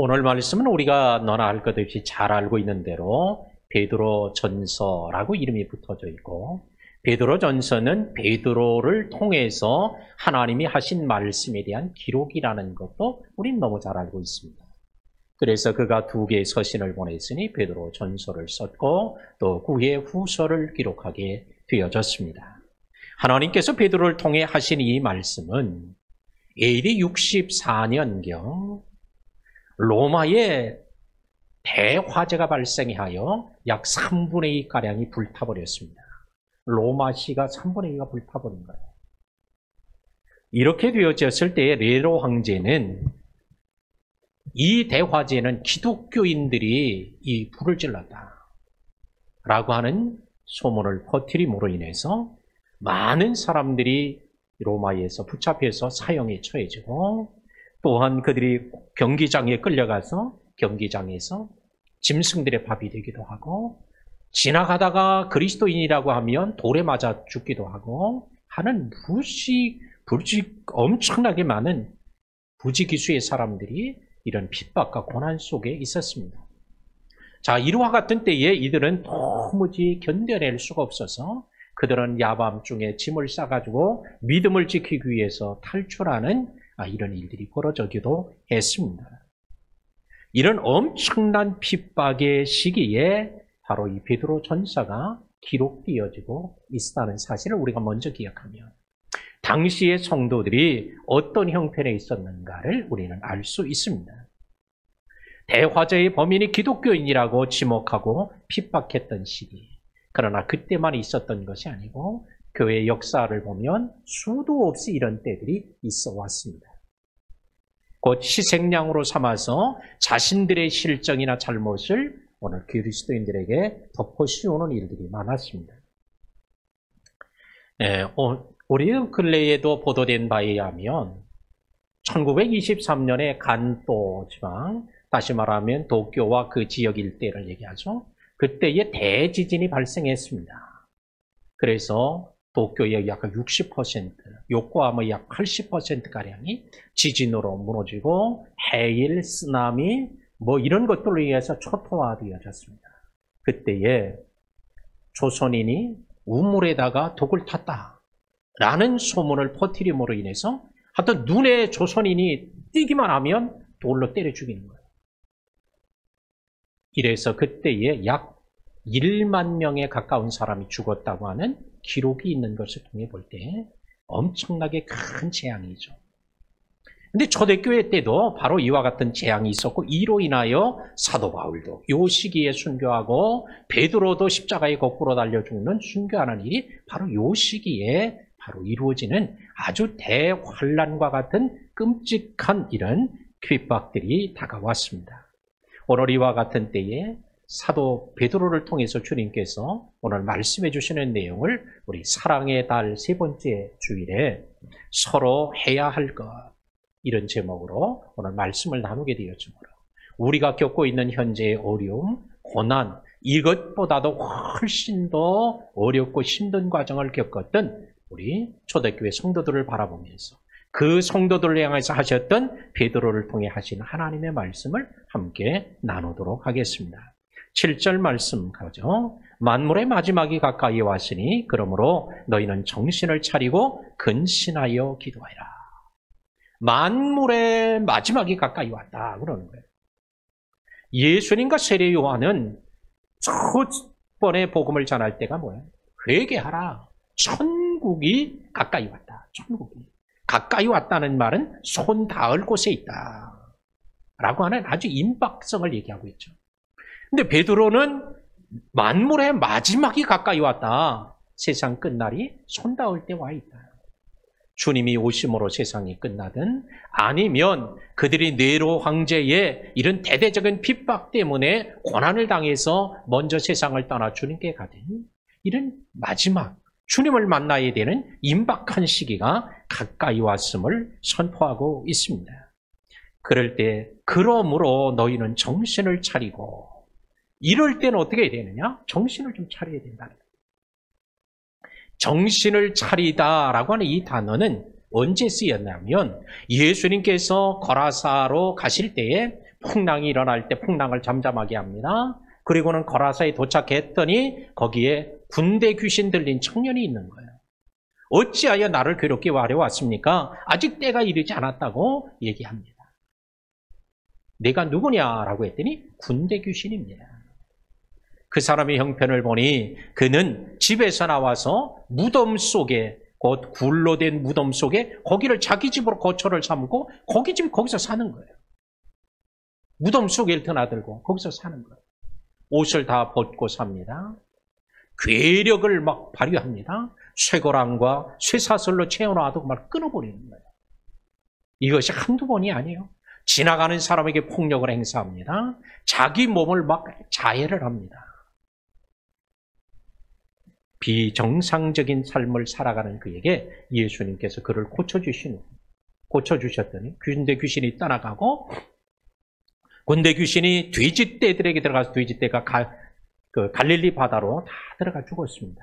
오늘 말씀은 우리가 너나 할 것 없이 잘 알고 있는 대로 베드로 전서라고 이름이 붙어져 있고, 베드로 전서는 베드로를 통해서 하나님이 하신 말씀에 대한 기록이라는 것도 우린 너무 잘 알고 있습니다. 그래서 그가 2개의 서신을 보냈으니 베드로 전서를 썼고 또 9의 후서를 기록하게 되어졌습니다. 하나님께서 베드로를 통해 하신 이 말씀은 AD 64년경 로마에 대화재가 발생하여 약 3분의 2가량이 불타버렸습니다. 로마시가 3분의 2가 불타버린 거예요. 이렇게 되어졌을 때에 네로 황제는 이 대화재는 기독교인들이 이 불을 질렀다 라고 하는 소문을 퍼뜨림으로 인해서 많은 사람들이 로마에서 붙잡혀서 사형에 처해지고, 또한 그들이 경기장에 끌려가서 경기장에서 짐승들의 밥이 되기도 하고, 지나가다가 그리스도인이라고 하면 돌에 맞아 죽기도 하고 하는 엄청나게 많은 부지기수의 사람들이 이런 핍박과 고난 속에 있었습니다. 자, 이와 같은 때에 이들은 도무지 견뎌낼 수가 없어서 그들은 야밤중에 짐을 싸가지고 믿음을 지키기 위해서 탈출하는 이런 일들이 벌어지기도 했습니다. 이런 엄청난 핍박의 시기에 바로 이 베드로 전서가 기록되어지고 있다는 사실을 우리가 먼저 기억하면 당시의 성도들이 어떤 형편에 있었는가를 우리는 알 수 있습니다. 대화재의 범인이 기독교인이라고 지목하고 핍박했던 시기, 그러나 그때만 있었던 것이 아니고 교회의 역사를 보면 수도 없이 이런 때들이 있어 왔습니다. 곧 희생양으로 삼아서 자신들의 실정이나 잘못을 오늘 그리스도인들에게 덮어씌우는 일들이 많았습니다. 우리 근래에도 보도된 바에 의하면 1923년에 간도 지방, 다시 말하면 도쿄와 그 지역 일대를 얘기하죠. 그때에 대지진이 발생했습니다. 그래서 도쿄의 약 60%, 요코하마 약 80%가량이 지진으로 무너지고 해일, 쓰나미 이런 것들로 의해서 초토화되어졌습니다. 그때에 조선인이 우물에다가 독을 탔다라는 소문을 퍼뜨림으로 인해서 하여튼 눈에 조선인이 띄기만 하면 돌로 때려 죽이는 거예요. 이래서 그때에 약 1만 명에 가까운 사람이 죽었다고 하는 기록이 있는 것을 통해 볼 때 엄청나게 큰 재앙이죠. 근데 초대교회 때도 바로 이와 같은 재앙이 있었고, 이로 인하여 사도 바울도 이 시기에 순교하고 베드로도 십자가에 거꾸로 달려 죽는 순교하는 일이 바로 이 시기에 바로 이루어지는 아주 대환란과 같은 끔찍한 이런 핍박들이 다가왔습니다. 오늘 이와 같은 때에 사도 베드로를 통해서 주님께서 오늘 말씀해 주시는 내용을 우리 사랑의 달 3번째 주일에 서로 해야 할 것, 이런 제목으로 오늘 말씀을 나누게 되었습니다. 우리가 겪고 있는 현재의 어려움, 고난, 이것보다도 훨씬 더 어렵고 힘든 과정을 겪었던 우리 초대교회 성도들을 바라보면서 그 성도들을 향해서 하셨던 베드로를 통해 하신 하나님의 말씀을 함께 나누도록 하겠습니다. 7절 말씀 가죠. 만물의 마지막이 가까이 왔으니 그러므로 너희는 정신을 차리고 근신하여 기도하라. 만물의 마지막이 가까이 왔다 그러는 거예요. 예수님과 세례 요한은 첫 번에 복음을 전할 때가 뭐예요? 회개하라. 천국이 가까이 왔다. 천국이 가까이 왔다는 말은 손 닿을 곳에 있다 라고 하는 아주 임박성을 얘기하고 있죠. 근데 베드로는 만물의 마지막이 가까이 왔다. 세상 끝날이 손 닿을 때 와 있다. 주님이 오심으로 세상이 끝나든 아니면 그들이 네로 황제의 이런 대대적인 핍박 때문에 고난을 당해서 먼저 세상을 떠나 주님께 가든 이런 마지막 주님을 만나야 되는 임박한 시기가 가까이 왔음을 선포하고 있습니다. 그럴 때 그러므로 너희는 정신을 차리고, 이럴 때는 어떻게 해야 되느냐? 정신을 좀 차려야 된다는 거예요. 정신을 차리다라고 하는 이 단어는 언제 쓰였냐면 예수님께서 거라사로 가실 때에 풍랑이 일어날 때 풍랑을 잠잠하게 합니다. 그리고는 거라사에 도착했더니 거기에 군대 귀신 들린 청년이 있는 거예요. 어찌하여 나를 괴롭게 와려왔습니까? 아직 때가 이르지 않았다고 얘기합니다. 내가 누구냐라고 했더니 군대 귀신입니다. 그 사람의 형편을 보니 그는 집에서 나와서 무덤 속에, 곧 굴로 된 무덤 속에 거기를 자기 집으로 거처를 삼고 거기서 사는 거예요. 무덤 속에 드나들고 거기서 사는 거예요. 옷을 다 벗고 삽니다. 괴력을 막 발휘합니다. 쇠고랑과 쇠사슬로 채워놔도 막 끊어버리는 거예요. 이것이 한두 번이 아니에요. 지나가는 사람에게 폭력을 행사합니다. 자기 몸을 막 자해를 합니다. 비정상적인 삶을 살아가는 그에게 예수님께서 그를 고쳐주셨더니 군대 귀신이 떠나가고, 군대 귀신이 돼지떼들에게 들어가서 돼지떼가 갈릴리 바다로 다 들어가 죽었습니다.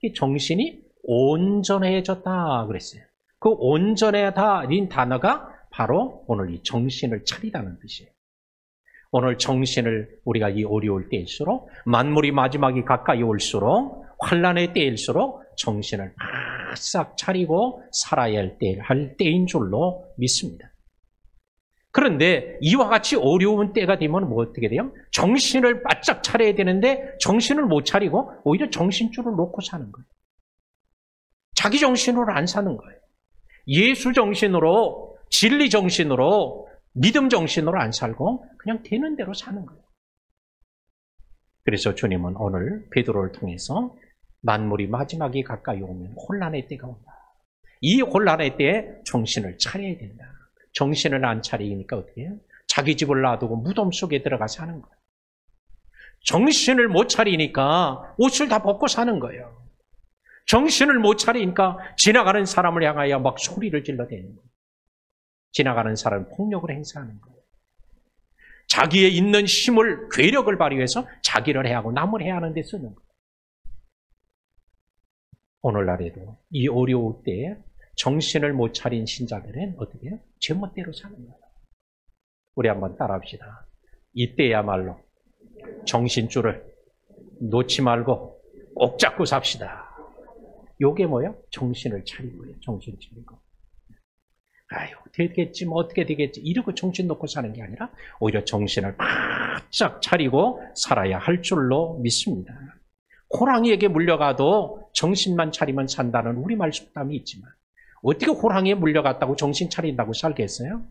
이 정신이 온전해졌다 그랬어요. 그 온전해다인 단어가 바로 오늘 이 정신을 차리다는 뜻이에요. 오늘 정신을 우리가 이 어려울 때일수록, 만물이 마지막이 가까이 올수록, 환난의 때일수록 정신을 바싹 차리고 살아야 할 때인 줄로 믿습니다. 그런데 이와 같이 어려운 때가 되면 뭐 어떻게 돼요? 정신을 바짝 차려야 되는데 정신을 못 차리고 오히려 정신줄을 놓고 사는 거예요. 자기 정신으로 안 사는 거예요. 예수 정신으로, 진리 정신으로, 믿음 정신으로 안 살고 그냥 되는 대로 사는 거예요. 그래서 주님은 오늘 베드로를 통해서 만물이 마지막이 가까이 오면 혼란의 때가 온다. 이 혼란의 때에 정신을 차려야 된다. 정신을 안 차리니까 어떻게 해요? 자기 집을 놔두고 무덤 속에 들어가 사는 거예요. 정신을 못 차리니까 옷을 다 벗고 사는 거예요. 정신을 못 차리니까 지나가는 사람을 향하여 막 소리를 질러대는 거예요. 지나가는 사람은 폭력을 행사하는 거예요. 자기의 있는 힘을, 괴력을 발휘해서 자기를 해하고 남을 해하는 데 쓰는 거예요. 오늘날에도 이 어려울 때에 정신을 못 차린 신자들은 어떻게 해요? 제멋대로 사는 거예요. 우리 한번 따라합시다. 이때야말로 정신줄을 놓지 말고 꼭 잡고 삽시다. 요게 뭐예요? 정신을 차리고요. 정신 차리고. 아유, 되겠지, 뭐 어떻게 되겠지, 이러고 정신 놓고 사는 게 아니라 오히려 정신을 바짝 차리고 살아야 할 줄로 믿습니다. 호랑이에게 물려가도 정신만 차리면 산다는 우리말 속담이 있지만 어떻게 호랑이에 물려갔다고 정신 차린다고 살겠어요?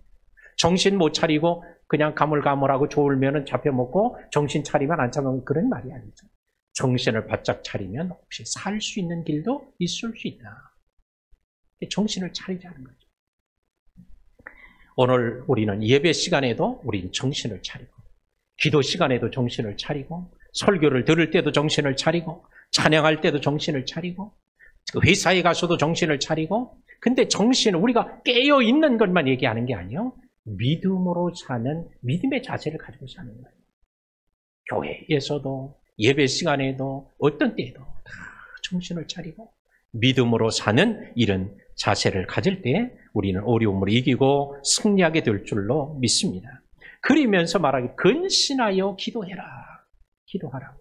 정신 못 차리고 그냥 가물가물하고 졸면은 잡혀먹고 정신 차리면 안 차면 그런 말이 아니죠. 정신을 바짝 차리면 혹시 살 수 있는 길도 있을 수 있다. 정신을 차리자는 거죠. 오늘 우리는 예배 시간에도 우리는 정신을 차리고, 기도 시간에도 정신을 차리고, 설교를 들을 때도 정신을 차리고, 찬양할 때도 정신을 차리고, 회사에 가서도 정신을 차리고. 근데 정신은 우리가 깨어 있는 것만 얘기하는 게 아니에요. 믿음으로 사는 믿음의 자세를 가지고 사는 거예요. 교회에서도 예배 시간에도 어떤 때에도 다 정신을 차리고 믿음으로 사는 이런 자세를 가질 때 우리는 어려움을 이기고 승리하게 될 줄로 믿습니다. 그러면서 말하기, 근신하여 기도해라. 기도하라.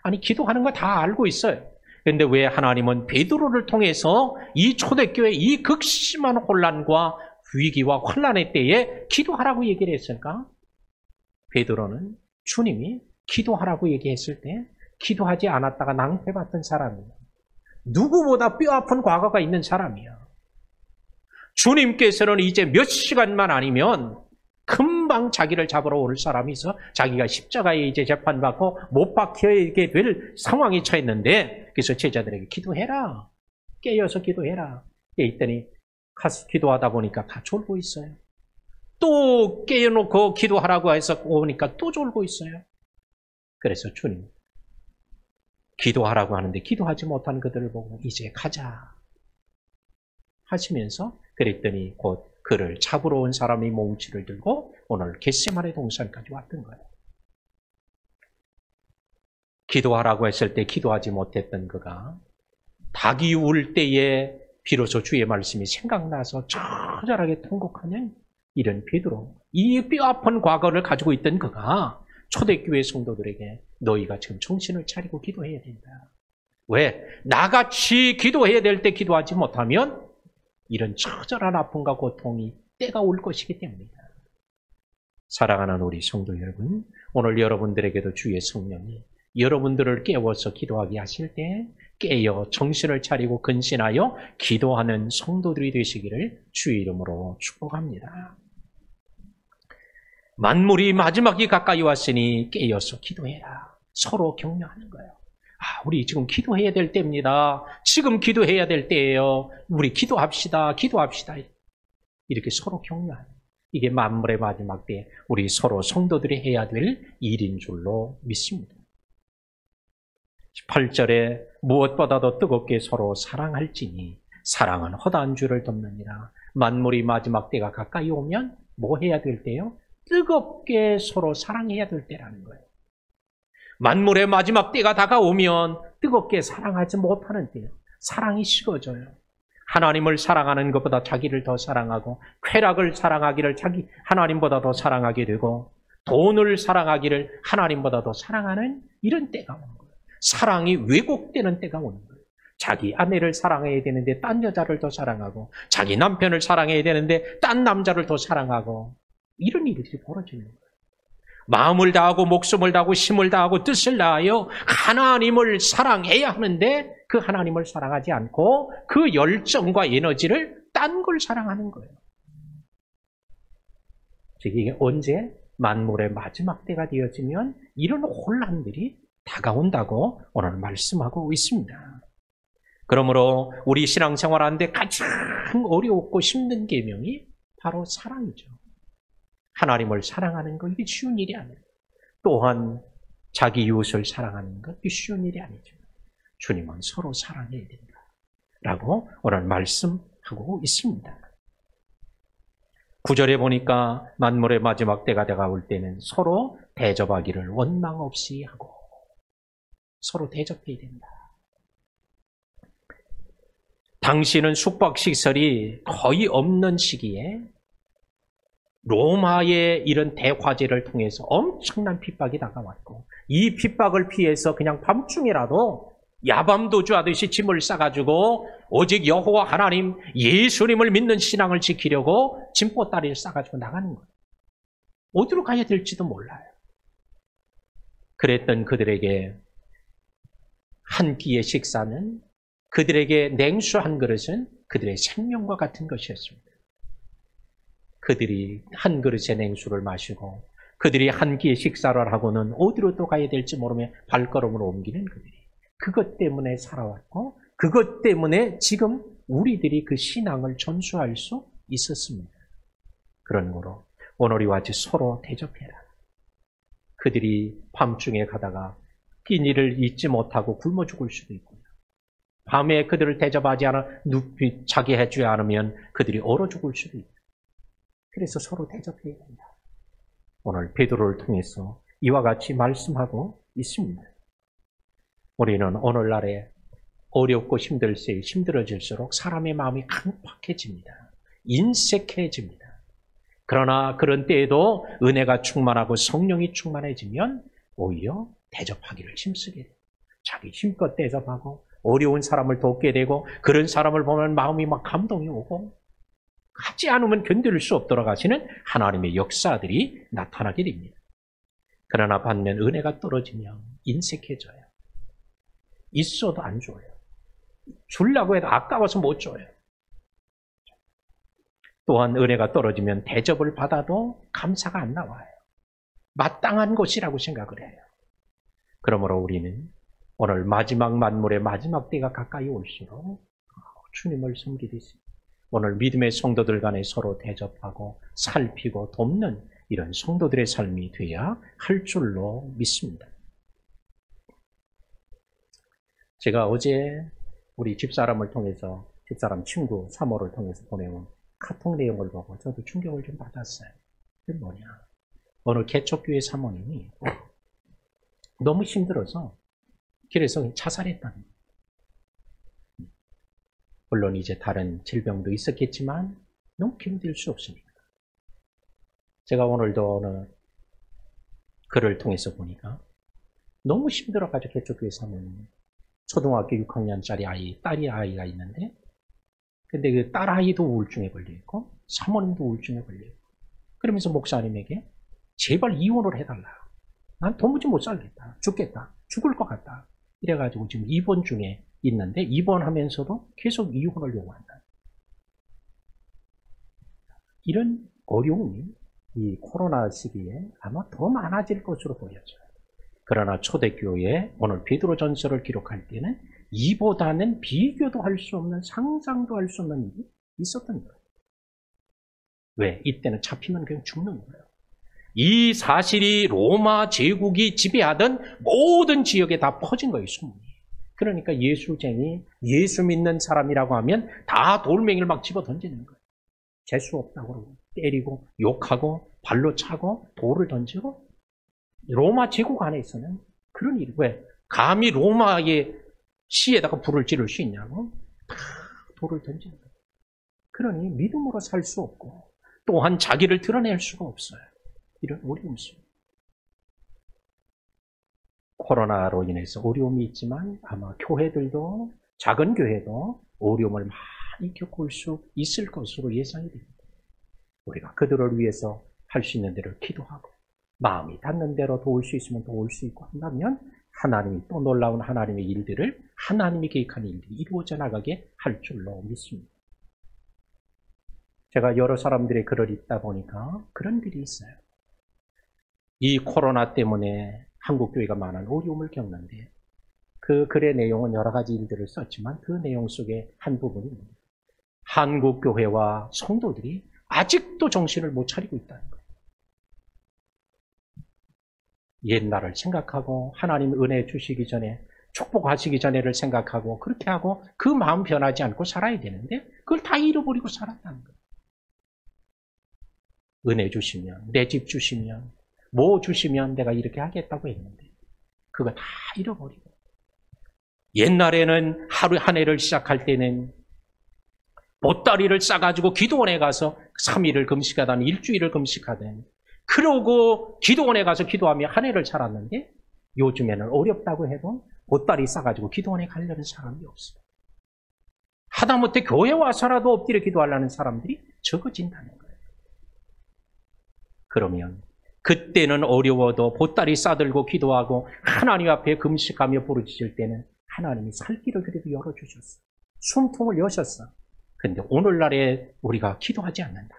아니, 기도하는 거 다 알고 있어요. 그런데 왜 하나님은 베드로를 통해서 이 초대교회 이 극심한 혼란과 위기와 환난의 때에 기도하라고 얘기를 했을까? 베드로는 주님이 기도하라고 얘기했을 때 기도하지 않았다가 낭패받던 사람이에요. 누구보다 뼈아픈 과거가 있는 사람이에요. 주님께서는 이제 몇 시간만 아니면 금방 자기를 잡으러 올 사람이 있어 자기가 십자가에 이제 재판받고 못 박혀있게 될 상황에 처했는데, 그래서 제자들에게 기도해라. 깨어서 기도해라. 깨있더니 가서 기도하다 보니까 다 졸고 있어요. 또 깨어놓고 기도하라고 해서 오니까 또 졸고 있어요. 그래서 주님, 기도하라고 하는데 기도하지 못한 그들을 보고 이제 가자 하시면서, 그랬더니 곧 그를 잡으러 온 사람이 몽치를 들고 오늘 겟세마네 동산까지 왔던 거예요. 기도하라고 했을 때 기도하지 못했던 그가 닭이 울 때에 비로소 주의 말씀이 생각나서 처절하게 통곡하는 이런 베드로, 이 뼈아픈 과거를 가지고 있던 그가 초대교회 성도들에게 너희가 지금 정신을 차리고 기도해야 된다. 왜? 나같이 기도해야 될 때 기도하지 못하면 이런 처절한 아픔과 고통이 때가 올 것이기 때문이다. 사랑하는 우리 성도 여러분, 오늘 여러분들에게도 주의 성령이 여러분들을 깨워서 기도하게 하실 때 깨어 정신을 차리고 근신하여 기도하는 성도들이 되시기를 주의 이름으로 축복합니다. 만물이 마지막이 가까이 왔으니 깨어서 기도해라. 서로 격려하는 거예요. 우리 지금 기도해야 될 때입니다. 지금 기도해야 될 때예요. 우리 기도합시다. 기도합시다. 이렇게 서로 격려하는, 이게 만물의 마지막 때 우리 서로 성도들이 해야 될 일인 줄로 믿습니다. 18절에 무엇보다도 뜨겁게 서로 사랑할지니 사랑은 허다한 줄을 덮느니라. 만물이 마지막 때가 가까이 오면 뭐 해야 될 때요? 뜨겁게 서로 사랑해야 될 때라는 거예요. 만물의 마지막 때가 다가오면 뜨겁게 사랑하지 못하는 때예요. 사랑이 식어져요. 하나님을 사랑하는 것보다 자기를 더 사랑하고, 쾌락을 사랑하기를 하나님보다 더 사랑하게 되고, 돈을 사랑하기를 하나님보다 더 사랑하는 이런 때가 오는 거예요. 사랑이 왜곡되는 때가 오는 거예요. 자기 아내를 사랑해야 되는데 딴 여자를 더 사랑하고, 자기 남편을 사랑해야 되는데 딴 남자를 더 사랑하고, 이런 일들이 벌어지는 거예요. 마음을 다하고 목숨을 다하고 힘을 다하고 뜻을 다하여 하나님을 사랑해야 하는데 그 하나님을 사랑하지 않고 그 열정과 에너지를 딴 걸 사랑하는 거예요. 즉 이게 언제? 만물의 마지막 때가 되어지면 이런 혼란들이 다가온다고 오늘 말씀하고 있습니다. 그러므로 우리 신앙생활하는데 가장 어렵고 힘든 계명이 바로 사랑이죠. 하나님을 사랑하는 것, 이게 쉬운 일이 아니에요. 또한 자기 이웃을 사랑하는 것, 이게 쉬운 일이 아니죠. 주님은 서로 사랑해야 된다라고 오늘 말씀하고 있습니다. 9절에 보니까 만물의 마지막 때가 다가올 때는 서로 대접하기를 원망 없이 하고, 서로 대접해야 된다. 당시는 숙박시설이 거의 없는 시기에 로마의 이런 대화재를 통해서 엄청난 핍박이 다가왔고, 이 핍박을 피해서 그냥 밤중이라도 야밤도주하듯이 짐을 싸가지고 오직 여호와 하나님 예수님을 믿는 신앙을 지키려고 짐보따리를 싸가지고 나가는 거예요. 어디로 가야 될지도 몰라요. 그랬던 그들에게 한 끼의 식사는, 그들에게 냉수 한 그릇은 그들의 생명과 같은 것이었습니다. 그들이 한 그릇의 냉수를 마시고 그들이 한 끼의 식사를 하고는 어디로 또 가야 될지 모르며 발걸음을 옮기는 그들이, 그것 때문에 살아왔고 그것 때문에 지금 우리들이 그 신앙을 전수할 수 있었습니다. 그러므로 오늘과 같이 서로 대접해라. 그들이 밤중에 가다가 끼니를 잊지 못하고 굶어 죽을 수도 있고요. 밤에 그들을 대접하지 않아 눕히 자게 해주지 않으면 그들이 얼어 죽을 수도 있고, 그래서 서로 대접해야 된다. 오늘 베드로를 통해서 이와 같이 말씀하고 있습니다. 우리는 오늘날에 어렵고 힘들어질수록 사람의 마음이 강팍해집니다. 인색해집니다. 그러나 그런 때에도 은혜가 충만하고 성령이 충만해지면 오히려 대접하기를 힘쓰게 돼요. 자기 힘껏 대접하고 어려운 사람을 돕게 되고, 그런 사람을 보면 마음이 막 감동이 오고, 하지 않으면 견딜 수 없도록 하시는 하나님의 역사들이 나타나게 됩니다. 그러나 반면 은혜가 떨어지면 인색해져요. 있어도 안 줘요. 주려고 해도 아까워서 못 줘요. 또한 은혜가 떨어지면 대접을 받아도 감사가 안 나와요. 마땅한 것이라고 생각을 해요. 그러므로 우리는 오늘 마지막 만물의 마지막 때가 가까이 올수록 주님을 섬기듯이 오늘 믿음의 성도들 간에 서로 대접하고 살피고 돕는 이런 성도들의 삶이 되어야 할 줄로 믿습니다. 제가 어제 우리 집사람을 통해서, 집사람 친구 사모를 통해서 보내온 카톡 내용을 보고 저도 충격을 좀 받았어요. 그게 뭐냐, 어느 개척교회 사모님이 너무 힘들어서 길에서 자살했다는 거예요. 물론 이제 다른 질병도 있었겠지만 너무 견딜 수 없으니까. 제가 오늘도 어느 글을 통해서 보니까 너무 힘들어가지고 개척교회 사모님, 초등학교 6학년짜리 아이, 딸이 아이가 있는데, 근데 그 딸아이도 우울증에 걸려있고, 사모님도 우울증에 걸려있고, 그러면서 목사님에게 제발 이혼을 해달라. 난 도무지 못 살겠다. 죽겠다. 죽을 것 같다. 이래가지고 지금 입원 중에 있는데, 입원하면서도 계속 이혼을 요구한다. 이런 어려움이 이 코로나 시기에 아마 더 많아질 것으로 보여져요. 그러나 초대교회에 오늘 베드로전서를 기록할 때는 이보다는 비교도 할 수 없는, 상상도 할 수 없는 일이 있었던 거예요. 왜? 이때는 잡히면 그냥 죽는 거예요. 이 사실이 로마 제국이 지배하던 모든 지역에 다 퍼진 거예요, 소문이. 그러니까 예수쟁이, 예수 믿는 사람이라고 하면 다 돌멩이를 막 집어 던지는 거예요. 재수 없다고 그러고, 때리고, 욕하고, 발로 차고, 돌을 던지고. 로마 제국 안에서는 그런 일이, 왜? 감히 로마의 시에다가 불을 지를 수 있냐고? 다 돌을 던지는 거예요. 그러니 믿음으로 살 수 없고, 또한 자기를 드러낼 수가 없어요. 이런 어려움이 있어요. 코로나로 인해서 어려움이 있지만 아마 교회들도, 작은 교회도 어려움을 많이 겪을 수 있을 것으로 예상이 됩니다. 우리가 그들을 위해서 할 수 있는 대로 기도하고, 마음이 닿는 대로 도울 수 있으면 도울 수 있고 한다면 하나님이 또 놀라운 하나님의 일들을, 하나님이 계획한 일들이 이루어져 나가게 할 줄로 믿습니다. 제가 여러 사람들의 글을 읽다 보니까 그런 글이 있어요. 이 코로나 때문에 한국교회가 많은 어려움을 겪는데, 그 글의 내용은 여러 가지 일들을 썼지만 그 내용 속에 한 부분이 한국교회와 성도들이 아직도 정신을 못 차리고 있다는 거예요. 옛날을 생각하고 하나님 은혜 주시기 전에, 축복하시기 전에를 생각하고 그렇게 하고 그 마음 변하지 않고 살아야 되는데 그걸 다 잃어버리고 살았다는 거예요. 은혜 주시면, 내 집 주시면, 뭐 주시면 내가 이렇게 하겠다고 했는데 그거 다 잃어버리고, 옛날에는 하루 한 해를 시작할 때는 보따리를 싸가지고 기도원에 가서 3일을 금식하든 일주일을 금식하든 그러고 기도원에 가서 기도하며 한 해를 살았는데, 요즘에는 어렵다고 해도 보따리 싸가지고 기도원에 가려는 사람이 없어요. 하다못해 교회 와서라도 엎드려 기도하려는 사람들이 적어진다는 거예요. 그러면 그때는 어려워도 보따리 싸들고 기도하고 하나님 앞에 금식하며 부르짖을 때는 하나님이 살 길을 그래도 열어주셨어. 숨통을 여셨어. 근데 오늘날에 우리가 기도하지 않는다.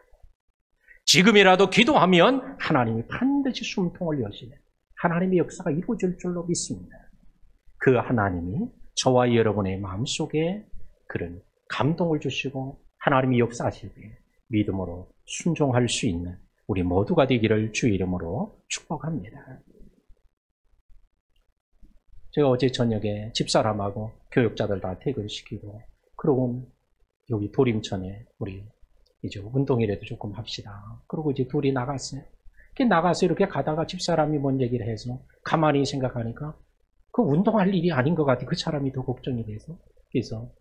지금이라도 기도하면 하나님이 반드시 숨통을 여시는 하나님의 역사가 이루어질 줄로 믿습니다. 그 하나님이 저와 여러분의 마음속에 그런 감동을 주시고 하나님이 역사하실 때 믿음으로 순종할 수 있는 우리 모두가 되기를 주의 이름으로 축복합니다. 제가 어제 저녁에 집사람하고 교육자들 다 퇴근시키고, 그러고 여기 도림천에 우리 이제 운동이라도 조금 합시다. 그러고 이제 둘이 나갔어요. 나가서 이렇게 가다가 집사람이 뭔 얘기를 해서 가만히 생각하니까 그 운동할 일이 아닌 것 같아. 그 사람이 더 걱정이 돼서. 그래서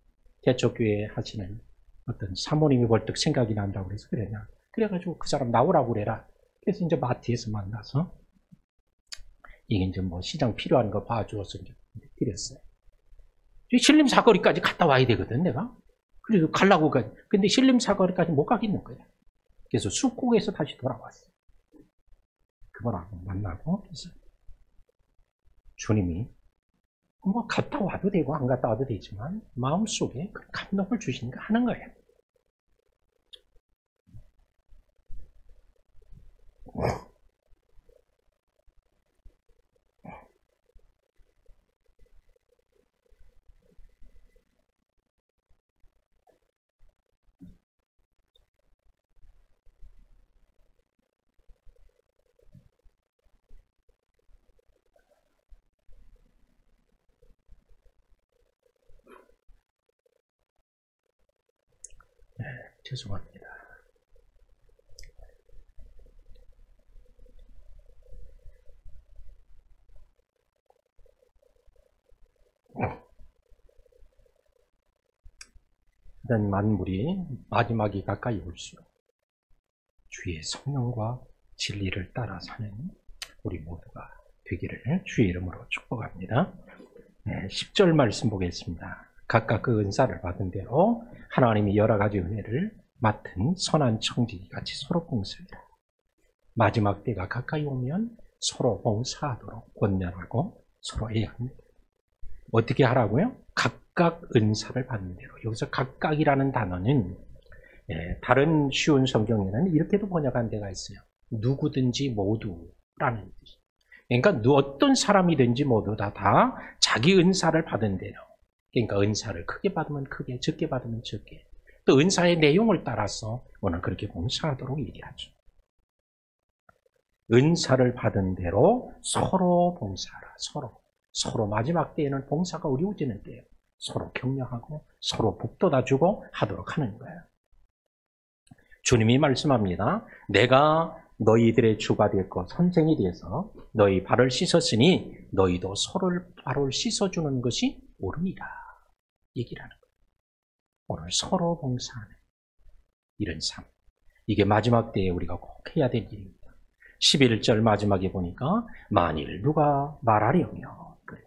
개척교회 하시는 어떤 사모님이 벌떡 생각이 난다고 그래서 그러냐. 그래가지고 그 사람 나오라고 그래라. 그래서 이제 마트에서 만나서 이게 이제 뭐 시장 필요한 거 봐주어서 이제 드렸어요. 신림 사거리까지 갔다 와야 되거든, 내가. 그래서 가려고 가. 근데 신림 사거리까지 못 가겠는 거야. 그래서 숲곡에서 다시 돌아왔어요. 그분하고 만나고, 그래서 주님이 뭐 갔다 와도 되고 안 갔다 와도 되지만 마음속에 그 감동을 주시니까 하는 거예요. 네, 죄송합니다. 이런 만물이 마지막이 가까이 올수록 주의 성령과 진리를 따라 사는 우리 모두가 되기를 주의 이름으로 축복합니다. 10절 말씀 보겠습니다. 각각 그 은사를 받은 대로 하나님이 여러 가지 은혜를 맡은 선한 청지기 같이 서로 봉사하라. 마지막 때가 가까이 오면 서로 봉사하도록 권면하고 서로 해야 합니다. 어떻게 하라고요? 각각 은사를 받는 대로. 여기서 각각이라는 단어는 다른 쉬운 성경에는 이렇게도 번역한 데가 있어요. 누구든지 모두라는 뜻이에요. 그러니까 어떤 사람이든지 모두 다 자기 은사를 받은 대로. 그러니까 은사를 크게 받으면 크게, 적게 받으면 적게. 또 은사의 내용을 따라서 오늘 그렇게 봉사하도록 얘기하죠. 은사를 받은 대로 서로 봉사하라. 서로 마지막 때에는 봉사가 어려워지는 때예요. 서로 격려하고 서로 북돋아주고 하도록 하는 거예요. 주님이 말씀합니다. 내가 너희들의 주가 될 것, 선생이 되어서 너희 발을 씻었으니 너희도 서로를 발을 씻어주는 것이 옳으니라. 얘기를 하는 거예요. 오늘 서로 봉사하는 이런 삶. 이게 마지막 때에 우리가 꼭 해야 될 일입니다. 11절 마지막에 보니까 만일 누가 말하려면 그래요.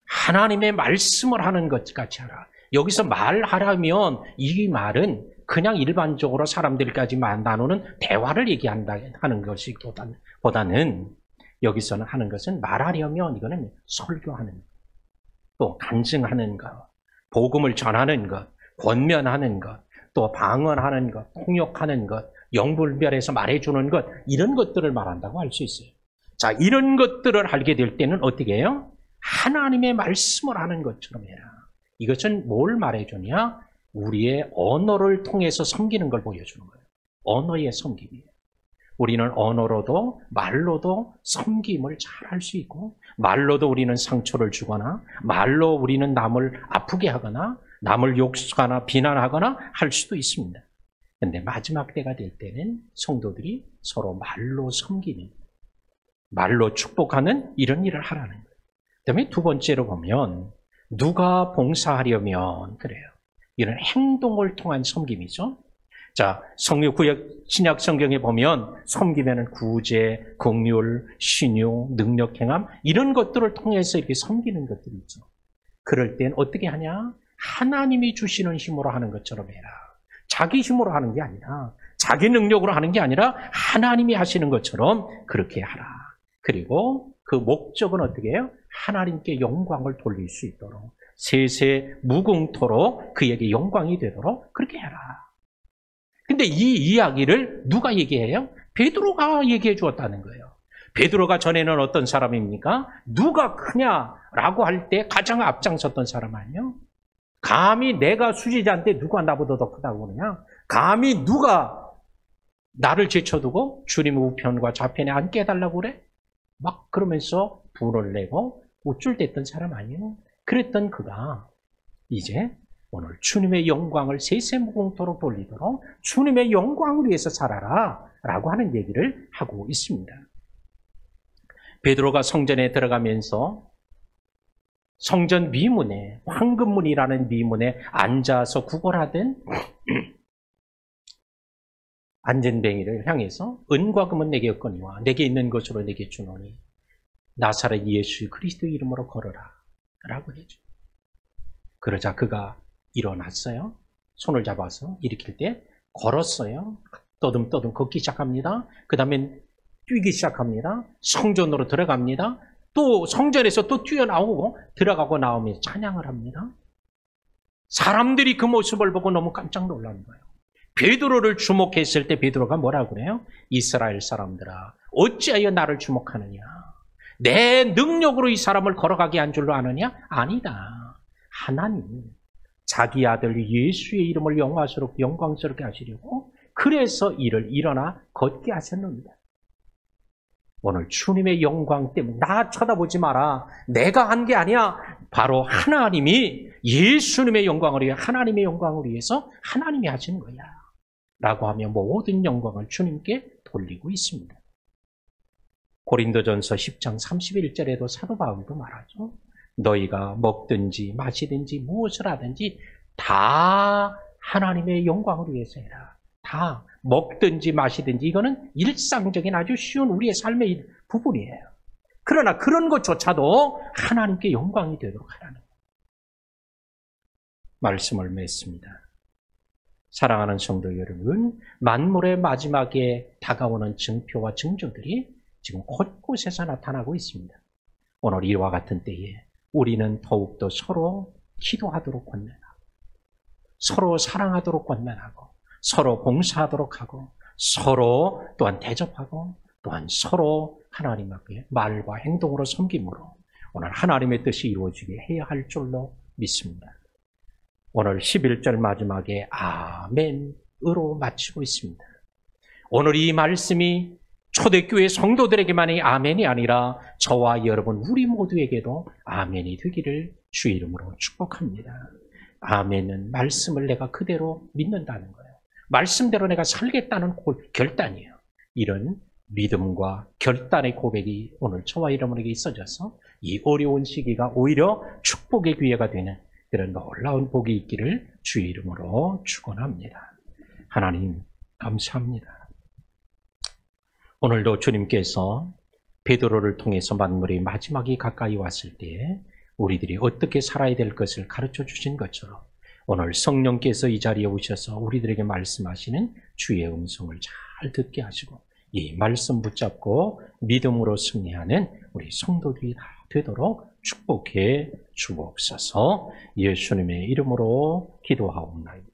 하나님의 말씀을 하는 것 같이 하라. 여기서 말하라면 이 말은 그냥 일반적으로 사람들까지만 나누는 대화를 얘기한다 하는 것이 보다는 여기서는 하는 것은 말하려면 이거는 설교하는 것, 또 간증하는 것, 복음을 전하는 것, 권면하는 것, 또 방언하는 것, 통역하는 것, 영불별해서 말해주는 것, 이런 것들을 말한다고 할 수 있어요. 자, 이런 것들을 알게 될 때는 어떻게 해요? 하나님의 말씀을 하는 것처럼 해라. 이것은 뭘 말해주냐? 우리의 언어를 통해서 섬기는 걸 보여주는 거예요. 언어의 섬김이에요. 우리는 언어로도 말로도 섬김을 잘 할 수 있고, 말로도 우리는 상처를 주거나, 말로 우리는 남을 아프게 하거나, 남을 욕하거나 비난하거나 할 수도 있습니다. 그런데 마지막 때가 될 때는 성도들이 서로 말로 섬기는, 말로 축복하는 이런 일을 하라는 거예요. 그 다음에 두 번째로 보면 누가 봉사하려면 그래요. 이런 행동을 통한 섬김이죠. 자, 신약 성경에 보면 섬기면은 구제, 긍휼, 신유, 능력 행함 이런 것들을 통해서 이렇게 섬기는 것들이 있죠. 그럴 땐 어떻게 하냐? 하나님이 주시는 힘으로 하는 것처럼 해라. 자기 힘으로 하는 게 아니라, 자기 능력으로 하는 게 아니라 하나님이 하시는 것처럼 그렇게 하라. 그리고 그 목적은 어떻게 해요? 하나님께 영광을 돌릴 수 있도록, 세세 무궁토록 그에게 영광이 되도록 그렇게 해라. 근데 이 이야기를 누가 얘기해요? 베드로가 얘기해 주었다는 거예요. 베드로가 전에는 어떤 사람입니까? 누가 크냐라고 할 때 가장 앞장섰던 사람 아니에요? 감히 내가 수지자인데 누가 나보다 더 크다고 그러냐? 감히 누가 나를 제쳐두고 주님의 우편과 좌편에 앉게 해달라고 그래? 막 그러면서 분을 내고 우쭐댔던 사람 아니에요? 그랬던 그가 이제 오늘 주님의 영광을 세세무궁토록 돌리도록 주님의 영광을 위해서 살아라 라고 하는 얘기를 하고 있습니다. 베드로가 성전에 들어가면서 성전 미문에, 황금문이라는 미문에 앉아서 구걸하던 안전뱅이를 향해서 은과 금은 내게 없거니와 내게 있는 것으로 내게 주노니 나사렛 예수 그리스도 이름으로 걸어라 라고 해줘. 그러자 그가 일어났어요. 손을 잡아서 일으킬 때 걸었어요. 떠듬떠듬 걷기 시작합니다. 그 다음에 뛰기 시작합니다. 성전으로 들어갑니다. 또 성전에서 또 뛰어나오고 들어가고 나오면서 찬양을 합니다. 사람들이 그 모습을 보고 너무 깜짝 놀란 거예요. 베드로를 주목했을 때 베드로가 뭐라고 그래요? 이스라엘 사람들아 어찌하여 나를 주목하느냐? 내 능력으로 이 사람을 걸어가게 한 줄로 아느냐? 아니다. 하나님 자기 아들 예수의 이름을 영광스럽게 하시려고 그래서 이를 일어나 걷게 하셨느니라. 오늘 주님의 영광 때문에 나 쳐다보지 마라. 내가 한 게 아니야. 바로 하나님이 예수님의 영광을 위해 하나님의 영광을 위해서 하나님이 하시는 거야. 라고 하며 모든 영광을 주님께 돌리고 있습니다. 고린도전서 10장 31절에도 사도 바울도 말하죠. 너희가 먹든지 마시든지 무엇을 하든지 다 하나님의 영광을 위해서 해라. 다 다 먹든지 마시든지 이거는 일상적인 아주 쉬운 우리의 삶의 부분이에요. 그러나 그런 것조차도 하나님께 영광이 되도록 하라는 말씀을 맺습니다. 사랑하는 성도 여러분, 만물의 마지막에 다가오는 증표와 징조들이 지금 곳곳에서 나타나고 있습니다. 오늘 이와 같은 때에 우리는 더욱더 서로 기도하도록 권면하고, 서로 사랑하도록 권면하고, 서로 봉사하도록 하고, 서로 또한 대접하고, 또한 서로 하나님 앞에 말과 행동으로 섬김으로 오늘 하나님의 뜻이 이루어지게 해야 할 줄로 믿습니다. 오늘 11절 마지막에 아멘으로 마치고 있습니다. 오늘 이 말씀이 초대교회 성도들에게만이 아멘이 아니라 저와 여러분 우리 모두에게도 아멘이 되기를 주의 이름으로 축복합니다. 아멘은 말씀을 내가 그대로 믿는다는 거예요. 말씀대로 내가 살겠다는 결단이에요. 이런 믿음과 결단의 고백이 오늘 저와 여러분에게 있어져서 이 어려운 시기가 오히려 축복의 기회가 되는 그런 놀라운 복이 있기를 주의 이름으로 축원합니다. 하나님 감사합니다. 오늘도 주님께서 베드로를 통해서 만물의 마지막이 가까이 왔을 때 우리들이 어떻게 살아야 될 것을 가르쳐 주신 것처럼 오늘 성령께서 이 자리에 오셔서 우리들에게 말씀하시는 주의 음성을 잘 듣게 하시고 이 말씀 붙잡고 믿음으로 승리하는 우리 성도들이 다 되도록 축복해 주옵소서. 예수님의 이름으로 기도하옵나이다.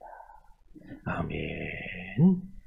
아멘.